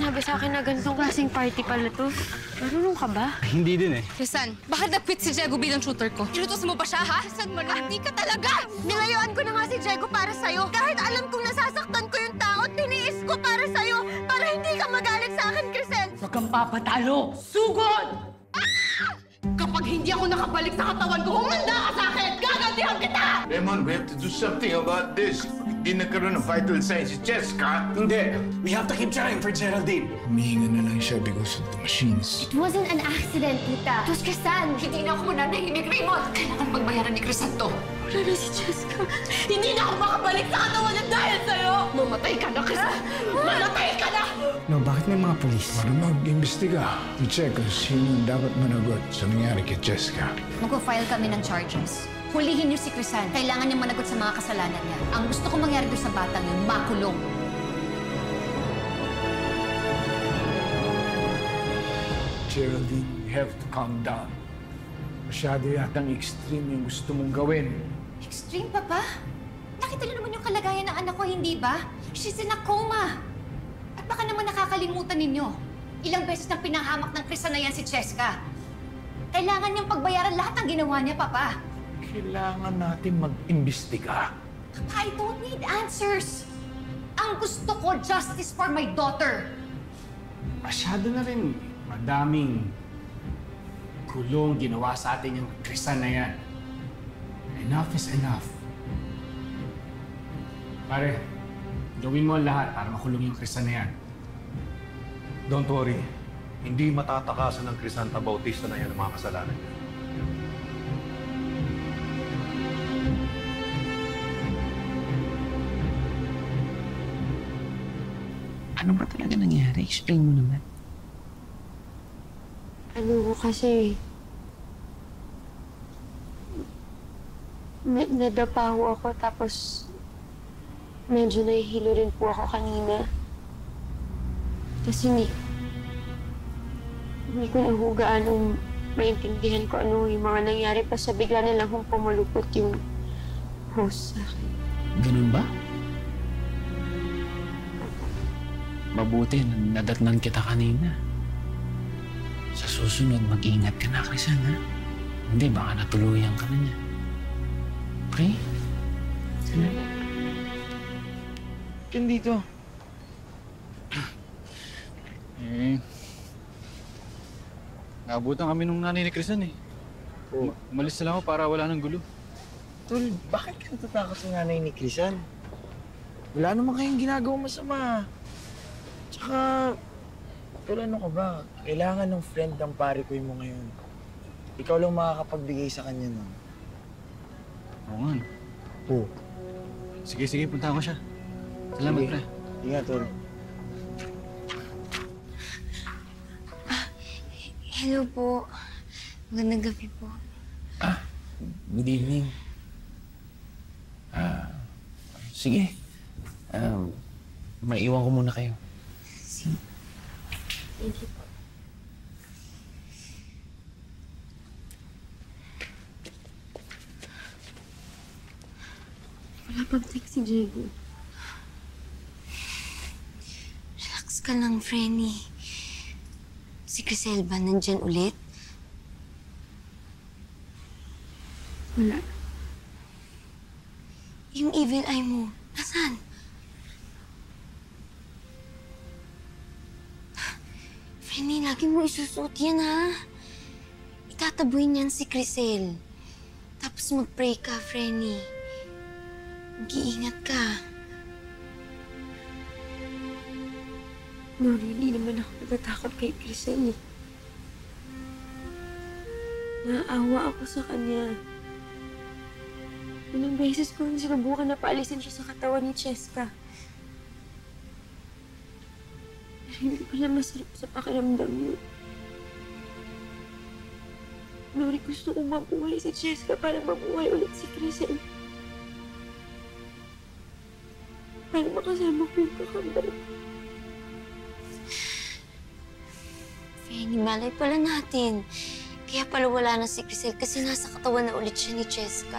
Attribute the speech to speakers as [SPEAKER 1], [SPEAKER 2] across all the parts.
[SPEAKER 1] sinabi sa akin na ganitong klaseng party pala to. Marunong ka ba?
[SPEAKER 2] Hindi din eh.
[SPEAKER 3] Krisan, bakit nag-quit si Diego bilang tutor ko? Inutos mo ba siya, ha? Saan mo na? Hindi ka talaga!
[SPEAKER 1] Nilayuan ko na nga si Diego para sa'yo. Kahit alam kong nasasaktan ko yung tao, tiniis ko para sa'yo. Para hindi ka magalit sa akin, Crisel.
[SPEAKER 4] Huwag kang papatalo! Sugod!
[SPEAKER 3] Kapag hindi ako nakabalik sa katawan ko, humanda ka sa akin! Gagantihan kita!
[SPEAKER 5] Raymond, we have to do something about this. Hindi nagkaroon ng vital signs si Jessica.
[SPEAKER 2] Hindi. We have to keep trying for Geraldine.
[SPEAKER 5] Humihinga na lang siya because of the machines.
[SPEAKER 1] It wasn't an accident, tita. It was Crisan.
[SPEAKER 3] Hindi na ako mananahimik, Raymond! Kailangan pagbayaran ni Crisan to.
[SPEAKER 1] Wala na si Jessica.
[SPEAKER 3] Hindi na ako makabalik sa katawan niya dahil sa'yo! Mamatay ka na, Crisan! Mamatay ka na!
[SPEAKER 2] No, bakit may mga pulis?
[SPEAKER 5] Para mag-imbestiga. I-check kung sino ang dapat managot sa nangyari kay Jessica.
[SPEAKER 6] Magpo-file kami ng charges. Hulihin niyo si Crisan. Kailangan niya managot sa mga kasalanan niya. Ang gusto kong mangyari doon sa batang yun, makulong.
[SPEAKER 5] Geraldine, you have to calm down. Masyado yatang extreme yung gusto mong gawin.
[SPEAKER 6] Extreme, Papa? Nakita niyo naman yung kalagayan ng anak ko, hindi ba? She's in a coma. At baka naman nakakalimutan ninyo. Ilang beses nang pinahamak ng Crisan na yan si Cheska. Kailangan niyang pagbayaran lahat ng ginawa niya, Papa.
[SPEAKER 5] Kailangan natin mag-imbestiga.
[SPEAKER 6] Papa, I don't need answers. Ang gusto ko, justice for my daughter.
[SPEAKER 2] Masyado na rin. Madaming kulong ginawa sa atin yung Crisan na yan. Enough is enough. Pare, gawin mo ang lahat para makulong yung Crisan na yan.
[SPEAKER 7] Don't worry. Hindi matatakasan ng Crisanta Bautista na yan ang mga kasalanan niya.
[SPEAKER 4] Ano ba talaga nangyari? Explain mo naman.
[SPEAKER 1] Ano kasi... nadapa ho ako tapos... medyo nahihilo rin po ako kanina. Kasi hindi ko nahugaan nung maintindihan ko ano yung mga nangyari pa sa bigla na lang kung pumalupot yung host sa akin.
[SPEAKER 4] Ganun ba? Mabuti na nadatnan kita kanina. Sa susunod, mag-ingat ka na, Crisan, ha? Hindi, baka natuluyan ka na niya. Pre?
[SPEAKER 2] Yan dito.
[SPEAKER 7] Naabutan kami nung nanay ni Crisan eh. Umalis na lang ako para wala ng gulo.
[SPEAKER 8] Tol, bakit ka natatakot sa nanay ni Crisan? Wala naman kayong ginagawang masama. Tsaka, tol, ano ka ba? Kailangan ng friend ng pare ko mo ngayon. Ikaw lang makakapagbigay sa kanya nun.
[SPEAKER 7] Oo nga.
[SPEAKER 8] Oo.
[SPEAKER 7] Sige, sige. Punta ko siya. Salamat, pre.
[SPEAKER 8] Ingat, tol.
[SPEAKER 1] Hello po. Magandang gabi po.
[SPEAKER 4] Good evening. Sige. Maiwan ko muna kayo.
[SPEAKER 1] Thank you po. Wala pang text si Diego. Relax ka lang, Frenny. Si Crisel ba nandyan ulit? Wala. Yung evil eye mo, nasaan? Frenny, lagi mo isusuot yan, ha? Itataboy niyan si Crisel. Tapos mag-pray ka, Frenny. Mag-iingat ka. No, hindi naman ako natatakot kay Crisel, eh. Naaawa ako sa kanya. Ilang beses ko rin sinubukan na paalisin siya sa katawan ni Cheska. Pero hindi pala masarap sa pakiramdam yun. Nori, gusto kong mabuhay si Cheska para mabuhay ulit si Crisel. Para makasama ko yung kakambal. Fenny, malay pala natin. Kaya pala wala na si Crisel kasi nasa katawan na ulit siya ni Cheska.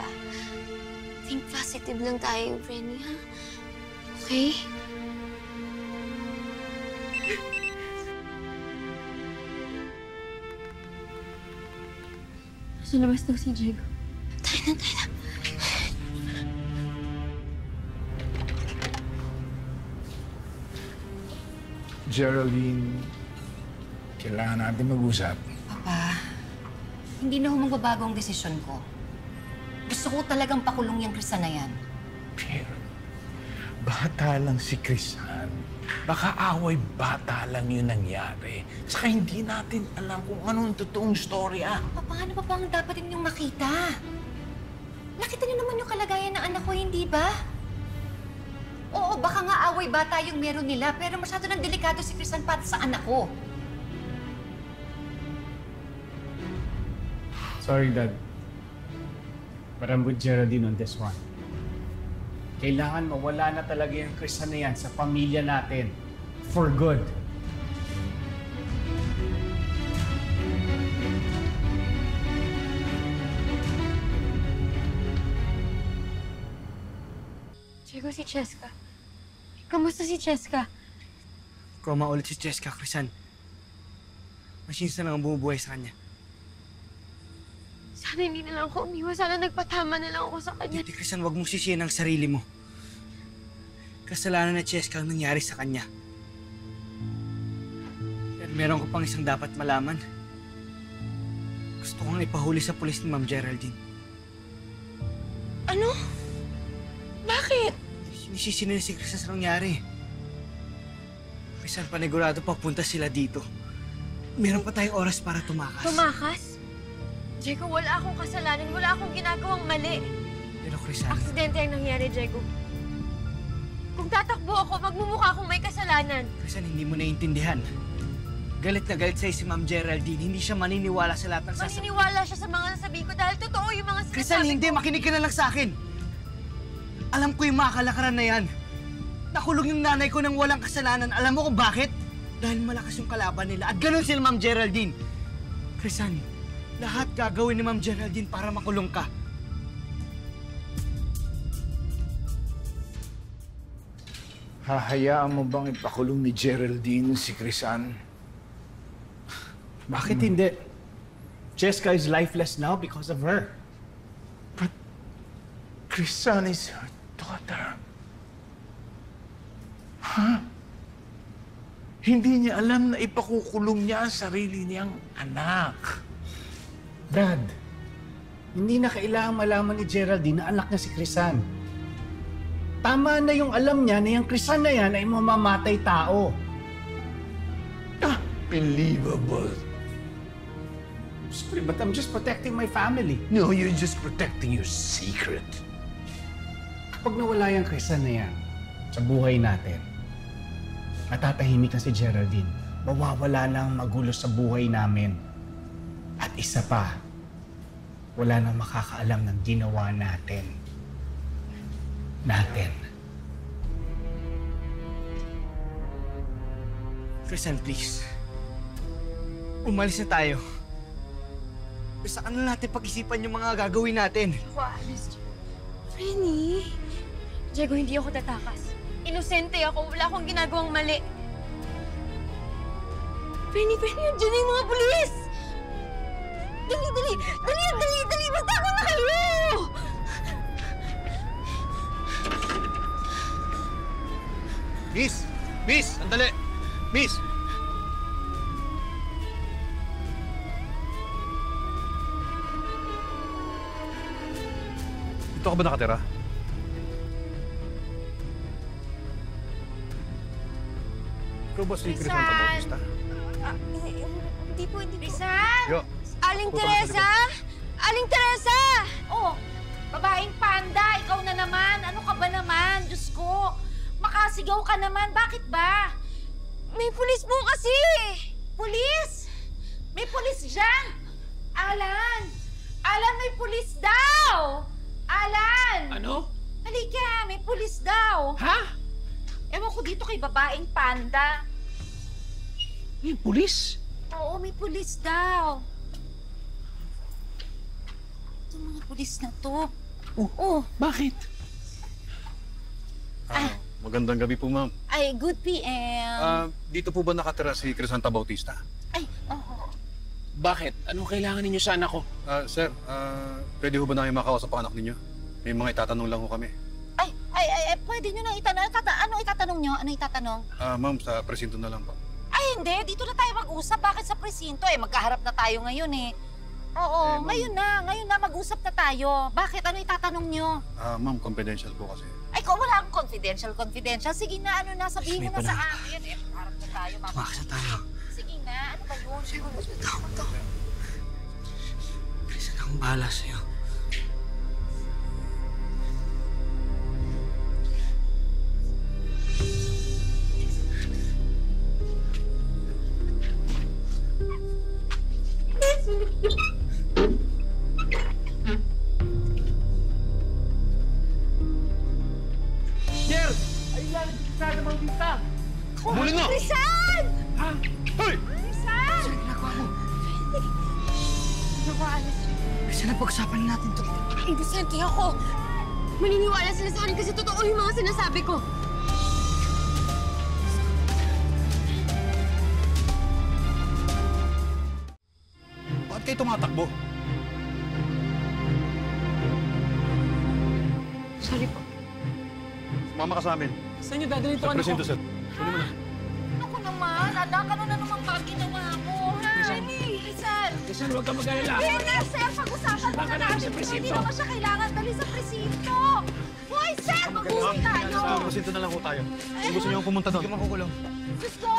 [SPEAKER 1] Think positive lang tayo, Frenny, ha? Okay? Sa labas daw si Diego. Tayo na.
[SPEAKER 5] Geraldine, kailangan natin mag-usap.
[SPEAKER 6] Papa, hindi na ho magbabago ang desisyon ko. Gusto ko talagang pakulong yung Crisan na yan.
[SPEAKER 5] Pero, bata lang si Crisan. Baka away bata lang yun nangyari. Saka hindi natin alam kung anong totoong storya.
[SPEAKER 6] Papa, ano pa ba ang dapat ninyong makita? Nakita niyo naman yung kalagayan ng anak ko, hindi ba? Oo, baka nga away bata yung meron nila, pero masyado nang delikado si Crisan para sa anak ko.
[SPEAKER 2] Sorry, Dad. But I'm with Geraldine on this one. Kailangan mawala na talaga yung Crisan na yan sa pamilya natin. For good.
[SPEAKER 1] Diego, si Cheska. Kamusta si Cheska?
[SPEAKER 8] Koma ulit si Cheska, Crisan. Machines na lang ang bumubuhay sa kanya.
[SPEAKER 1] Sana hindi na lang ako umiwas. Sana nagpatama na lang ako sa kanya.
[SPEAKER 8] Hindi, Crisan, huwag mong sisihin ang sarili mo. Kasalanan na Cheska ang nangyari sa kanya. Pero meron ko pang isang dapat malaman. Gusto kong ipahuli sa pulis ni Ma'am Geraldine.
[SPEAKER 1] Ano? Bakit?
[SPEAKER 8] Sinisisi na si Crisan sa nangyari. Crisan, panigurado papunta sila dito. Meron pa tayong oras para tumakas.
[SPEAKER 1] Tumakas? Diego, wala akong kasalanan. Wala akong ginagawang mali.
[SPEAKER 8] Pero Crisan...
[SPEAKER 1] Aksidente ang nangyari, Diego. Kung tatakbo ako, magmumukha akong may kasalanan.
[SPEAKER 8] Crisan, hindi mo naiintindihan. Galit na galit sa'yo si Ma'am Geraldine. Hindi siya maniniwala sa lahat ng
[SPEAKER 1] Maniniwala siya sa mga nasabihin ko dahil totoo yung mga sinasabi
[SPEAKER 8] Crisan, hindi!
[SPEAKER 1] ko.
[SPEAKER 8] Makinig ka na lang sa akin! Alam ko yung mga kalakaran na yan. Nakulong yung nanay ko nang walang kasalanan. Alam mo kung bakit? Dahil malakas yung kalaban nila. At ganun sila, Ma'am Geraldine. Crisan, lahat gagawin ni Ma'am Geraldine para makulong ka.
[SPEAKER 5] Hahayaan mo bang ipakulong ni Geraldine si Crisan?
[SPEAKER 2] Bakit hindi? Cheska is lifeless now because of her.
[SPEAKER 5] But Crisan is her daughter. Ha? Hindi niya alam na ipakukulong niya ang sarili niyang anak.
[SPEAKER 2] Dad, hindi na kailangan malaman ni Geraldine na anak niya si Crisan. Tama na yung alam niya na yung Crisan na yan ay mamamatay tao.
[SPEAKER 5] Unbelievable.
[SPEAKER 2] But I'm just protecting my family.
[SPEAKER 5] No, you're just protecting your secret.
[SPEAKER 2] Kapag nawala yung Crisan na yan sa buhay natin, matatahimik na si Geraldine. Mawawala na ang magulo sa buhay namin. At isa pa, wala nang makakaalam ng ginawa natin.
[SPEAKER 8] Crisan, please. Umalis na tayo. Saka na natin pag-isipan yung mga gagawin natin.
[SPEAKER 1] Ako alis, Frenny. Diego, hindi ako tatakas. Inosente ako. Wala akong ginagawang mali. Frenny, nandiyan na yung mga pulis! Dali! Magtako na kayo!
[SPEAKER 7] Miss! Sandali! Miss! Dito ka ba nakatira? Ikaw ba si Crisan Bautista?
[SPEAKER 1] Hindi po.
[SPEAKER 6] Crisan!
[SPEAKER 7] Yo!
[SPEAKER 6] Aling
[SPEAKER 7] Punta ka sa
[SPEAKER 6] Teresa! Aling Teresa! Oh, babaeng panda, ikaw na naman. Ano ka ba naman? Diyos ko, makasigaw ka naman. Bakit ba?
[SPEAKER 1] May pulis po kasi!
[SPEAKER 6] Pulis? May pulis dyan! Alan! Alan, may pulis daw! Alan!
[SPEAKER 4] Ano?
[SPEAKER 6] Halika, may pulis daw.
[SPEAKER 4] Ha?
[SPEAKER 6] Ewan ko dito kay babaeng panda.
[SPEAKER 4] Yung pulis?
[SPEAKER 6] Oo, may pulis daw. Ito mga pulis na to. Oh.
[SPEAKER 4] Bakit?
[SPEAKER 7] Magandang gabi po, ma'am.
[SPEAKER 6] Ay, good PM.
[SPEAKER 7] Dito po ba nakatira si Crisan Bautista?
[SPEAKER 6] Ay, oo.
[SPEAKER 4] Bakit? Anong kailangan ninyo sa anak ko?
[SPEAKER 7] Sir, pwede ho ba namin makausap ang anak ninyo? May mga itatanong lang ho kami.
[SPEAKER 6] Ay, pwede nyo na itanong. Ano itatanong nyo? Ano itatanong?
[SPEAKER 7] Ma'am, sa presinto na lang po.
[SPEAKER 6] Ay, hindi. Dito na tayo mag-usap. Bakit sa presinto? Magkaharap na tayo ngayon Oo, ngayon na. Mag-usap na tayo. Bakit? Ano itatanong nyo?
[SPEAKER 7] Ma'am, confidential po kasi.
[SPEAKER 6] Ay, kung wala akong confidential. Sige na, sabihin mo na sa akin. Magkaharap na tayo.
[SPEAKER 8] Tumakas na tayo.
[SPEAKER 6] Sige na, ano ba yun?
[SPEAKER 8] Takot ako. Krisan, akong bahala sa'yo.
[SPEAKER 2] Jer! Ayun lang, nagkikita namang dita!
[SPEAKER 4] Bulin mo!
[SPEAKER 6] Krisan!
[SPEAKER 4] Ha? Hoy!
[SPEAKER 6] Krisan!
[SPEAKER 8] Ano ginagawa mo?
[SPEAKER 6] Nakaalis.
[SPEAKER 8] Krisan, napag-usapan na natin to.
[SPEAKER 1] Vicente, ako. Maniniwala sila sa akin kasi totoo yung mga sinasabi ko.
[SPEAKER 7] Bakit kayo tumatakbo?
[SPEAKER 1] Sorry po.
[SPEAKER 7] Sumama ka sa amin.
[SPEAKER 4] Saan nyo dadalhin ito
[SPEAKER 7] Sa
[SPEAKER 4] anak ko?
[SPEAKER 7] presinto, sir. Kunin mo na.
[SPEAKER 6] Ako naman, anak, ano na naman ba ginawa mo, ha? Krisan!
[SPEAKER 4] Krisan, huwag ka mag-alala.
[SPEAKER 6] Hindi, sir, pag-usapan mo na natin. Hindi naman siya kailangan dali sa presinto. Hoy, sir, mag-usap tayo.
[SPEAKER 7] Sa presinto na lang ho tayo. Kung gusto niyo pumunta doon.
[SPEAKER 8] Hindi ka makukulong.
[SPEAKER 6] Diyos ko,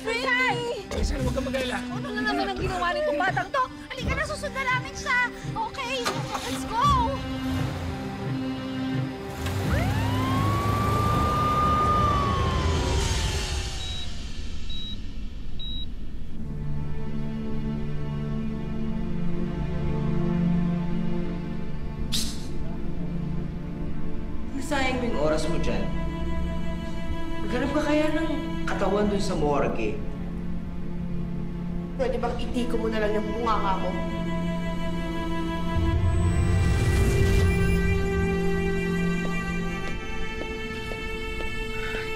[SPEAKER 6] Krisan!
[SPEAKER 4] Krisan, huwag ka mag-alala.
[SPEAKER 6] Ano na naman ang ginawa nitong batang to? Halika na, susundan namin siya. Okay, let's go!
[SPEAKER 8] Nasayang mo yung oras mo dyan. Maghanap ka kaya ng katawan dun sa morgue.
[SPEAKER 3] Pwede bang itiko mo na lang yung bunganga ko?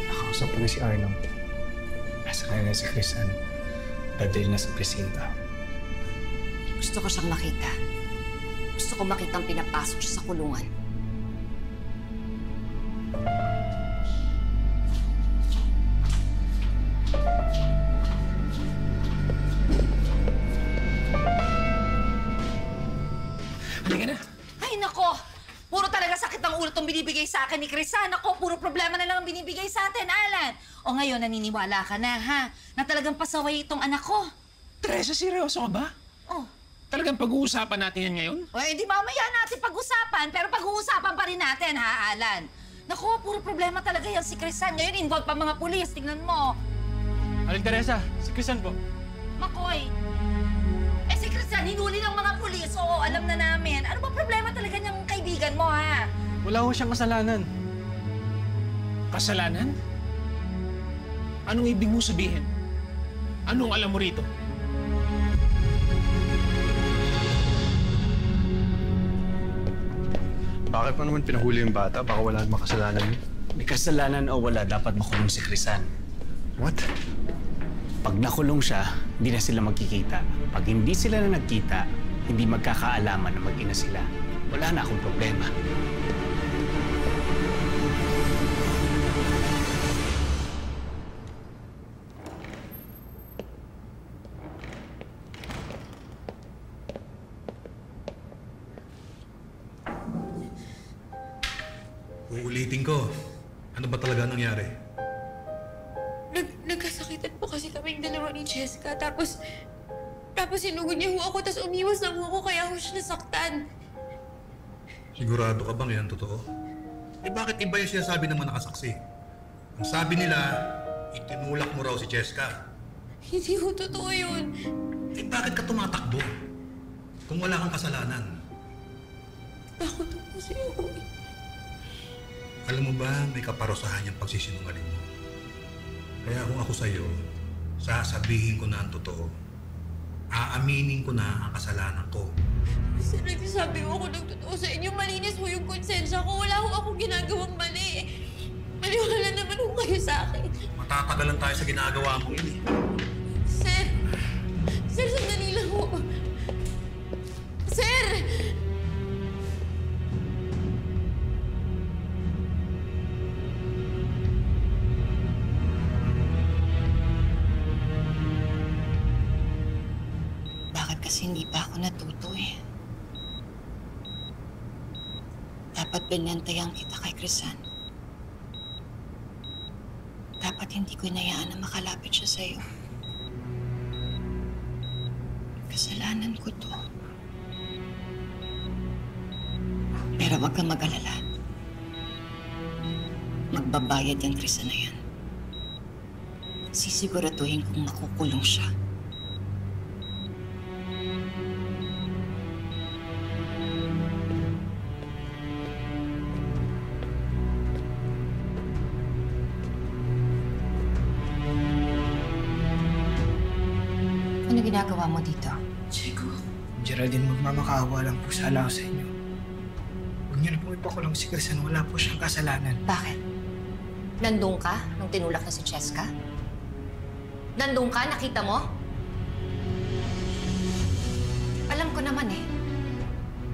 [SPEAKER 2] Nakausap ko na si Arnold. Nasa kanya na si Krisan. Dadali na sa presinto.
[SPEAKER 6] Gusto ko siyang makita. Gusto ko makitang pinapasok siya sa kulungan.
[SPEAKER 4] Halika na.
[SPEAKER 6] Ay, nako! Puro talaga sakit ng ulo itong binibigay sa akin ni Krisan. Nako, puro problema na lang ang binibigay sa atin, Alan. O ngayon, naniniwala ka na, ha? Na talagang pasaway itong anak ko.
[SPEAKER 4] Teresa, seryoso ka ba?
[SPEAKER 6] Oh.
[SPEAKER 4] Talagang pag-uusapan natin yan ngayon?
[SPEAKER 6] O, hindi mamaya natin pag-usapan, pero pag-uusapan pa rin natin, ha, Alan? Naku, puro problema talaga yan si Krisan. Ngayon, involved pa mga pulis. Tingnan mo.
[SPEAKER 9] Aling Teresa, si Krisan po.
[SPEAKER 6] Makoy. Si Krisan, hinuli ng mga pulis. Oo, alam na namin. Ano ba problema talaga niyang kaibigan mo, ha?
[SPEAKER 9] Wala ho siyang kasalanan.
[SPEAKER 4] Kasalanan? Anong ibig mo sabihin? Anong alam mo rito?
[SPEAKER 7] Bakit pa naman pinahuli yung bata? Baka wala namang kasalanan niya.
[SPEAKER 2] May kasalanan o wala, dapat makulong si Krisan.
[SPEAKER 7] What?
[SPEAKER 2] Pag nakulong siya, hindi na sila magkikita. Pag hindi sila na nagkita, hindi magkakaalaman na mag-ina sila. Wala na akong problema.
[SPEAKER 7] Uulitin ko. Ano ba talaga nangyari?
[SPEAKER 1] Nagkasakitan po kasi kaming dalawa ni Jessica. Tapos sinugod niya ho ako, tapos umiwas na ho ako, kaya ho siya nasaktan.
[SPEAKER 7] Sigurado ka bang yan totoo? Eh bakit iba yung sinasabi ng mga nakasaksi? Ang sabi nila, itinulak mo raw si Jessica.
[SPEAKER 1] Hindi ho totoo yun.
[SPEAKER 7] Eh bakit ka tumatakbo? Kung wala kang kasalanan.
[SPEAKER 1] Takot ho kasi ako.
[SPEAKER 7] Alam mo ba, may kaparusahan yung pagsisinungaling mo. Kaya kung ako sa'yo, sasabihin ko na ang totoo. Aaminin ko na ang kasalanan ko.
[SPEAKER 1] Sir, nagsasabi ho ako ng totoo sa inyo. Malinis ho yung konsensya ko. Wala ho akong ginagawang mali. Maniwala naman ho kayo sa akin.
[SPEAKER 7] Matatagalan tayo sa ginagawa mo, Ili.
[SPEAKER 1] Sir, sandali lang ho.
[SPEAKER 6] bakit kasi hindi pa ako natuto eh. Dapat binantayan kita kay Crisan. Dapat hindi ko inayaan na makalapit siya sa'yo. Kasalanan ko to. Pero wag kang mag-alala. Magbabayad yung Crisan na yan. Sisiguraduhin kong makukulong siya. Ano ginagawa mo dito?
[SPEAKER 8] Chico, Geraldine, magmamakaawa lang po sana ako sa inyo. Huwag niyo na po ipakulong si Crisan. Wala po siyang kasalanan.
[SPEAKER 6] Bakit? Nandun ka nung tinulak na si Cheska? Nandun ka? Nakita mo? Alam ko naman eh,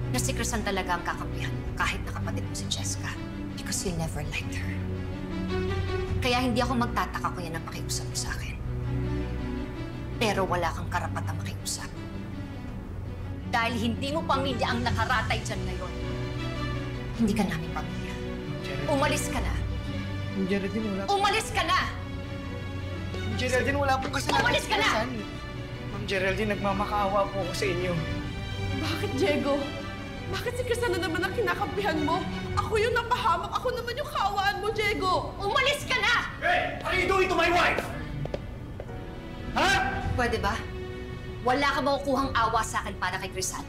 [SPEAKER 6] na si Crisan talaga ang kakampihan mo kahit nakapatid mo si Cheska. Because you never liked her. Kaya hindi ako magtataka kung yan ang pakiusap mo sa akin. Pero wala kang karapatang makiusap. Dahil hindi mo pamilya ang nakaratay dyan ngayon. Hindi ka namin pamilya. Umalis ka na.
[SPEAKER 8] Geraldine, wala po.
[SPEAKER 6] Umalis ka na!
[SPEAKER 8] Geraldine, wala po kasalanan.
[SPEAKER 6] Umalis ka na!
[SPEAKER 8] Ma'am Geraldine, nagmamakaawa po ako sa inyo.
[SPEAKER 3] Bakit, Diego? Bakit si Crisan na naman ang kinakampihan mo? Ako yung napahamak. Ako naman yung kaawaan mo, Diego.
[SPEAKER 6] Umalis ka na!
[SPEAKER 2] Hey! What are you doing to my wife? Ha?
[SPEAKER 6] Pwede ba? Wala ka makukuhang awa sa akin para kay Crisan.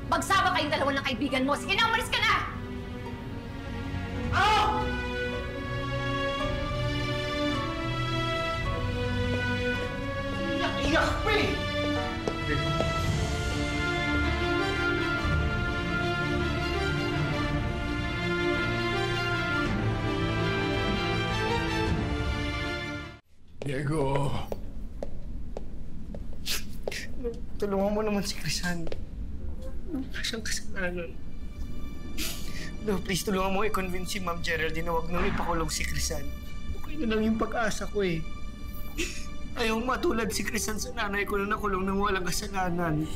[SPEAKER 6] Magsama kayong dalawa ng kaibigan mo. Sige na, umalis ka na!
[SPEAKER 2] Out! Iyak pa eh!
[SPEAKER 5] Diego!
[SPEAKER 8] Tulungan mo naman si Crisan. Wala siyang kasalanan. No, please, tulungan mo i-convince si Ma'am Geraldine na huwag nang ipakulong si Crisan. Okay na lang yung pag-asa ko eh. Ayaw matulad si Crisan sa nanay ko na nakulong nang walang kasalanan.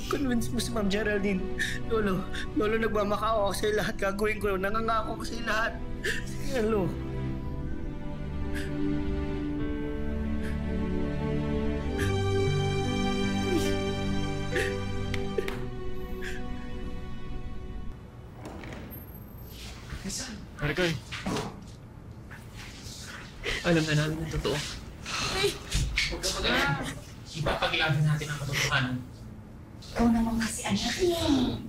[SPEAKER 8] Convince mo si Ma'am Geraldine. Lolo, nagmamakaawa ako sa'yo lahat. Gagawin ko. Nangangako ko sa'yo lahat. Sige, Lolo.
[SPEAKER 4] Maricoy. Alam na namin ang totoo. Huwag ka mag-alala. Ipapag-ilaban natin ang katotohanan.
[SPEAKER 6] Ikaw naman kasi anak eh.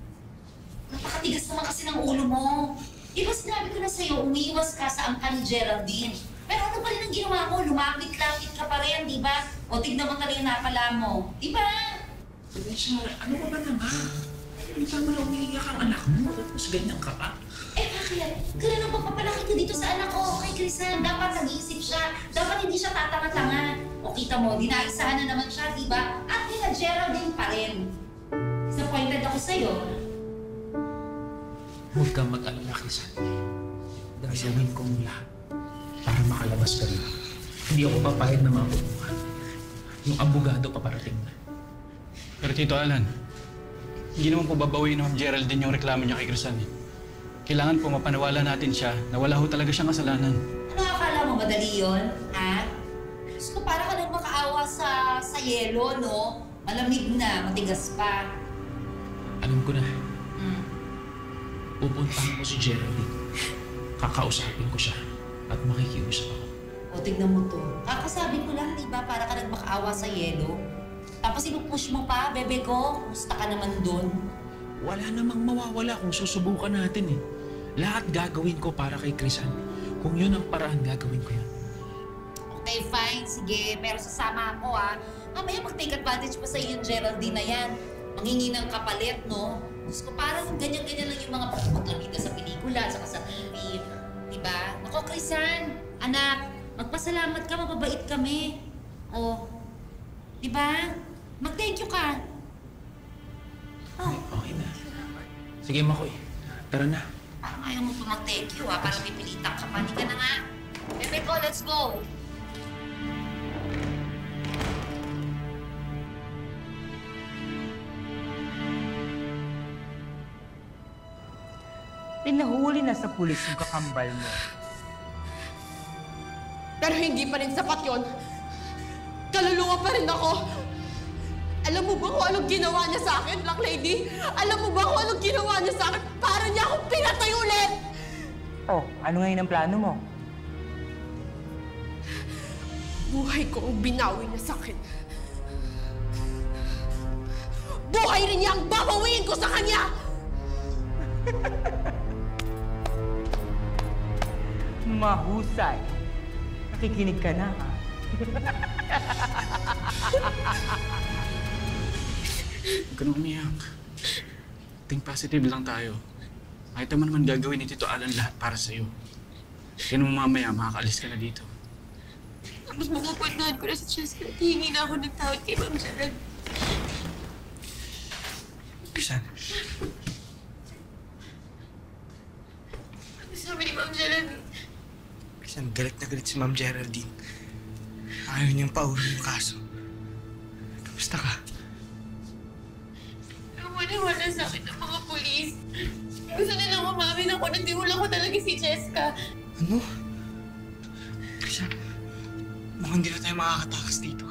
[SPEAKER 6] Napakatigas naman kasi ng ulo mo. Di ba sinabi ko na sa'yo, umiiwas ka sa angka ni Geraldine. Pero ano pa rin ang ginawa mo? Lumapit-lapit ka pa rin, di ba? O tignan mo talaga yung nakala mo. Di ba?
[SPEAKER 4] Siya, ano ka ba naman? Hindi ka mo na umiiyak ang anak mo. Tapos ganyan ka pa.
[SPEAKER 6] Eh bakit? Kailan ang pagpapalaki ko dito sa anak ko kay Crisan? Dapat nag-iisip siya. Dapat hindi siya tatanga-tanga. O kita mo, dinaisahan na naman siya, di ba? At nila Geraldine pa rin. Disappointed ako sa'yo.
[SPEAKER 4] Huwag kang mag-alala, Crisan. Gagawin ko mo lahat para makalabas ka rin. Hindi ako papayag na makukuha. Yung abogado paparating na.
[SPEAKER 9] Pero Tito Alan, hindi naman po babawiin ng Ma'am Geraldine yung reklamo niya kay Crisan eh. Kailangan po mapaniwala natin siya na wala ho talaga siyang kasalanan.
[SPEAKER 6] Ano akala mo, madali yun? Ha? Diyos ko, para ka nang makaawa sa yelo, no? Malamig na, matigas pa.
[SPEAKER 4] Alam ko na. Pupuntahan ko si Geraldine. Kakausapin ko siya at makikiusap ako.
[SPEAKER 6] O, tignan mo to. Kakasabi ko lang, di ba, para ka nang makaawa sa yelo? Tapos ipupush mo pa, bebe ko. Kumusta ka naman doon?
[SPEAKER 4] Wala namang mawawala kung susubukan natin eh. Lahat gagawin ko para kay Crisan. Kung yun ang paraan, gagawin ko yun.
[SPEAKER 6] Okay, fine. Sige. Pero sasama ako, ha? Mamaya mag-take advantage pa sa'yo yung Geraldine na yan. Mangingi ng kapalit, no? Diyos ko, parang ganyan-ganyan lang yung mga pagpapaglamida sa pelikula, saka sa TV. Diba? Nako, Crisan, anak, magpasalamat ka, mababait kami. O, diba? Mag-thank you ka. Oh.
[SPEAKER 4] Okay na. Sige, Makoy. Tara na.
[SPEAKER 6] Parang ayaw mo pa mag-thank you, ha? Parang pipilitan ka pa. Hindi ka na nga. Bebe ko, let's go.
[SPEAKER 8] Pinahuli na sa pulis yung kakambal mo.
[SPEAKER 3] Pero hindi pa rin sapat yon. Kaluluwa pa rin ako. Alam mo ba kung anong ginawa niya sa akin, Black Lady? Alam mo ba kung anong ginawa niya sa akin? Para niya akong pinatay ulit!
[SPEAKER 8] Oh, ano ngayon ang plano mo?
[SPEAKER 3] Buhay ko ang binawi niya sa akin. Buhay rin niya ang babawiin ko sa kanya!
[SPEAKER 8] Mahusay. Nakikinig ka na, ha?
[SPEAKER 9] Huwag ka na umiyak. Think positive lang tayo. Kahit naman gagawin ni Tito Alan lahat para sa'yo. Kaya naman mamaya, makakaalis ka na dito.
[SPEAKER 1] Tapos mapupuntahan ko na si Cheska at hihingi na ako ng tawad kay Ma'am Gerald.
[SPEAKER 8] Krisan.
[SPEAKER 1] Ano sabi ni Ma'am Gerald?
[SPEAKER 8] Krisan, galit na galit si Ma'am Geraldine. Ayaw niyang pauwi yung kaso. Kamusta ka?
[SPEAKER 1] Wala sa akin ng mga pulis. Gusto nilang umamin ako na tiwala ko talaga si Cheska.
[SPEAKER 8] Ano? Krisan, mukhang hindi na tayo makakatakas dito.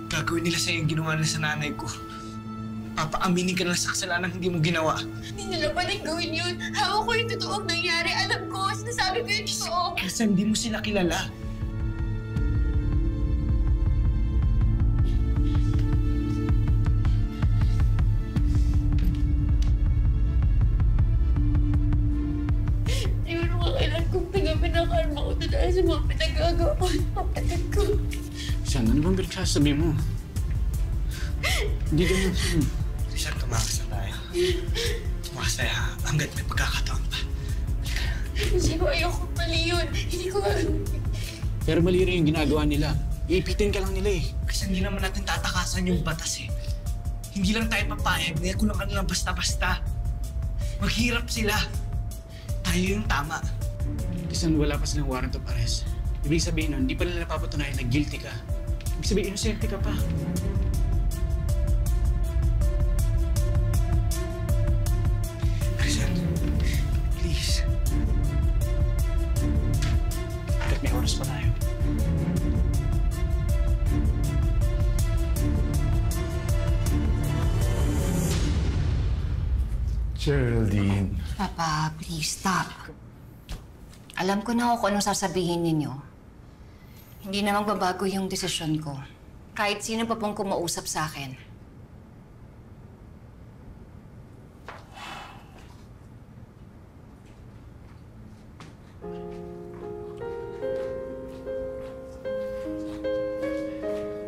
[SPEAKER 8] Gagawin nila sa'yo yung ginawa nila sa nanay ko. Papaaminin ka na sa kasalanan hindi mo ginawa.
[SPEAKER 1] Hindi nila pwedeng gawin yun. Hawak ko yung totoong nangyari. Alam ko, sinasabi ko yung totoo.
[SPEAKER 8] Kasi hindi mo sila kilala.
[SPEAKER 1] Siguro kailan kong pinagpinakarma ko na dahil sa mga pinagagawa ko sa kapatid ko.
[SPEAKER 9] San, ano bang pinagsasabi mo? Hindi ganyan.
[SPEAKER 8] Krisan, tumakas na tayo. Tumakas tayo, ha? Hanggat may pagkakataon pa.
[SPEAKER 1] Hindi ko ayoko mali yun. Hindi ko
[SPEAKER 9] Pero mali rin yung ginagawa nila. Iipitin ka lang nila eh.
[SPEAKER 8] Kasi hindi naman natin tatakasan yung batas eh. Hindi lang tayo papayag na kulang ka lang basta-basta. Maghirap sila. Tayo yung tama.
[SPEAKER 9] Kasi wala pa silang warrant of arrest. Ibig sabihin nun, hindi pa nila napapatunayan na guilty ka. Ibig sabihin, inosente ka pa.
[SPEAKER 8] Krisan, please.
[SPEAKER 9] Kahit may oras pa tayo.
[SPEAKER 5] Geraldine.
[SPEAKER 6] Papa, please stop. Alam ko na kung anong sasabihin ninyo. Hindi na magbabago yung desisyon ko. Kahit sino pa pong kumausap sa akin.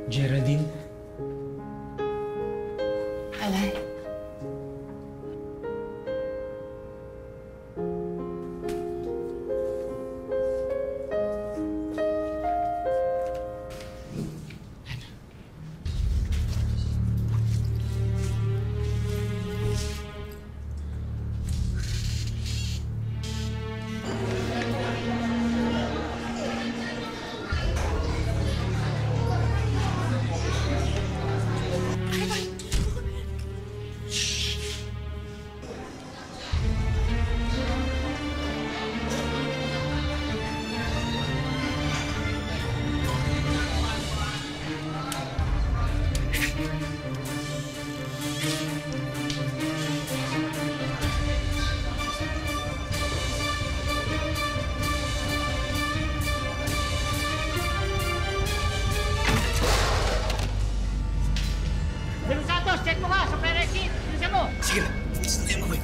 [SPEAKER 8] Geraldine?
[SPEAKER 6] Alan?
[SPEAKER 8] Sige na. Bilis na tayo makoy.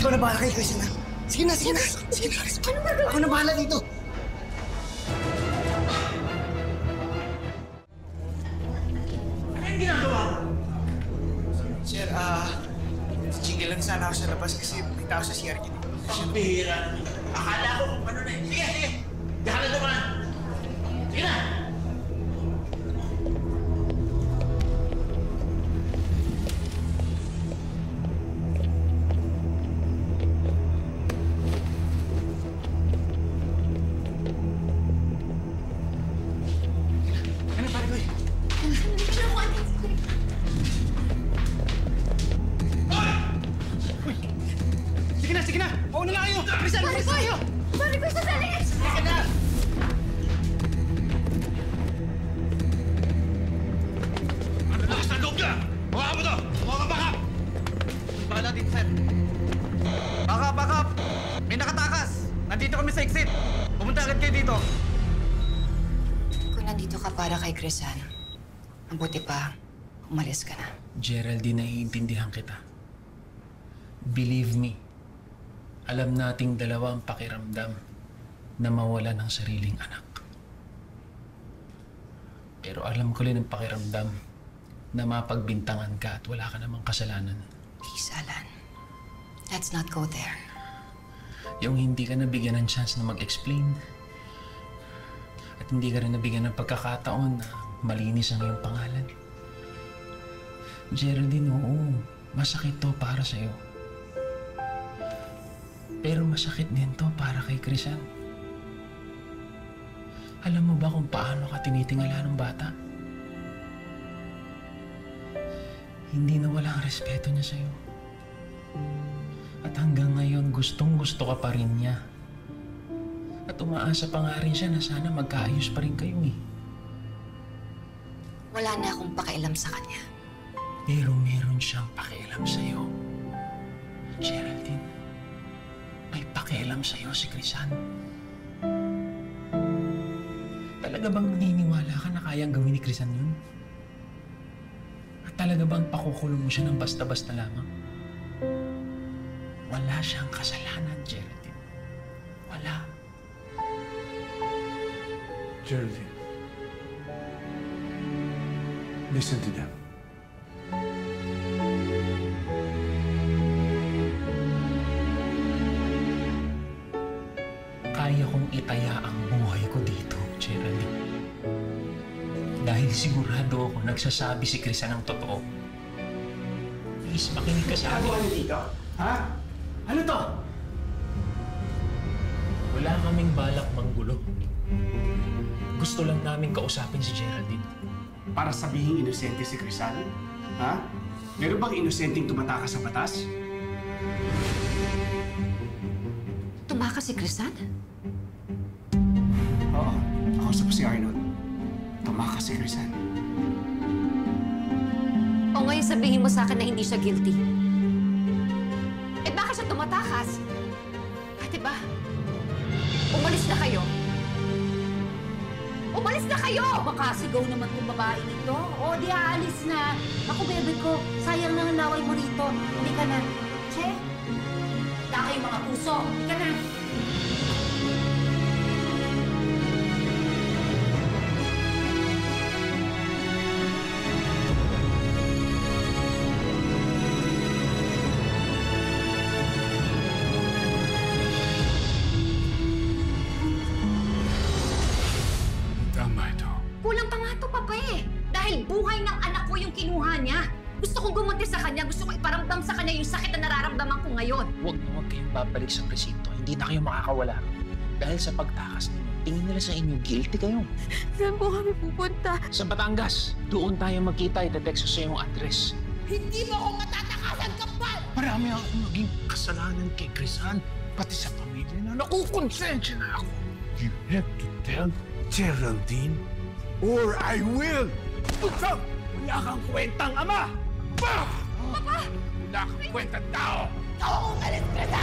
[SPEAKER 8] Ikaw na bahala kay Krisan, ha? Sige na, sige na. Sige na. Ako na bahala dito. Anong ginagawa mo? Sir, tigil lang sana ako sa labas kasi may tao sa CR dito.
[SPEAKER 5] Pambihira. Akala ko kung ano na eh. Sige, sige. Diyan ka naman. Sige na.
[SPEAKER 8] Ano, pare ko eh?
[SPEAKER 2] Sige na, sige na! Mauna Crisan!
[SPEAKER 6] Sorry ko! Sorry ko, sandali!
[SPEAKER 2] Halika na!
[SPEAKER 7] Ano lakas ng loob niya? Mukha mo to! Mukha ka baka!
[SPEAKER 10] Bahala din, sir. Backup! May nakatakas! Nandito kami sa exit! Pumunta agad kayo dito!
[SPEAKER 6] Kung nandito ka para kay Crisan, mabuti pa, umalis ka na.
[SPEAKER 4] Geraldine, naiintindihan kita. Believe me, alam nating dalawa ang pakiramdam na mawala ng sariling anak. Pero alam ko rin ang pakiramdam na mapagbintangan ka at wala ka namang kasalanan.
[SPEAKER 6] Please, Alan. Let's not go there.
[SPEAKER 4] Yung hindi ka nabigyan ng chance na mag-explain at hindi ka rin nabigyan ng pagkakataon na malinis ang iyong pangalan. Geraldine, oo, masakit to para sa'yo. Pero masakit din to para kay Crisan. Alam mo ba kung paano ka tinitingala ng bata? Hindi na wala ang respeto niya sa'yo. At hanggang ngayon, gustong-gusto ka pa rin niya. At umaasa pa nga rin siya na sana magkaayos pa rin kayo eh.
[SPEAKER 6] Wala na akong pakialam sa kanya.
[SPEAKER 4] Pero meron siyang pakialam sa'yo. Geraldine, may pakialam sa'yo si Crisan. Talaga bang naniniwala ka na kayang gawin ni Crisan yun? At talaga bang pakukulong mo siya ng basta-basta lamang? Wala siyang kasalanan, Geraldine. Wala.
[SPEAKER 5] Geraldine, listen to them.
[SPEAKER 4] Kaya kong itaya ang buhay ko dito, Geraldine. Dahil sigurado ako nagsasabi si Crisan ng totoo. Please, makinig ka sa akin.
[SPEAKER 2] Ano dito? Ha? Ano to?
[SPEAKER 4] Wala kaming balak manggulo. Gusto lang namin kausapin si Geraldine.
[SPEAKER 2] Para sabihin inosente si Crisan? Ha? Meron bang inosenteng tumatakas sa batas?
[SPEAKER 6] Tumakas si Crisan?
[SPEAKER 2] Oo. Kausap ko si Arnold. Tumakas si Crisan.
[SPEAKER 6] O ngayon sabihin mo sa akin na hindi siya guilty? Eh bakit siya tumatakas? Ate ba? Umalis na kayo. Umalis na kayo!
[SPEAKER 11] Makasigaw naman tong babae nito. O, di aalis na. Ako, bebe ko, sayang na ang laway mo rito. Hindi ka na. Che? Wala kayong mga puso. Hindi ka na.
[SPEAKER 6] Kulang pa nga ito, Papa eh. Dahil buhay ng anak ko yung kinuha niya. Gusto kong gumunti sa kanya. Gusto kong iparamdam sa kanya yung sakit na nararamdaman ko ngayon.
[SPEAKER 4] Huwag kayong babalik sa presinto. Hindi na kayo makakawala. Dahil sa pagtakas ninyo, tingin nila sa inyo, guilty kayo.
[SPEAKER 3] Saan po kami pupunta?
[SPEAKER 4] Sa Batangas, doon tayo magkita. Ite-text ko sa yung address.
[SPEAKER 3] Hindi mo ako matatakasan, kapal!
[SPEAKER 5] Marami akong naging kasalanan kay Crisan, pati sa pamilya na nakukonsensya na ako. You have to tell Geraldine or I will! Putsang! Wala kang kwentang ama! Bah!
[SPEAKER 3] Papa!
[SPEAKER 5] Wala kang kwentang tao!
[SPEAKER 3] Ikaw ang umalis, Crisan!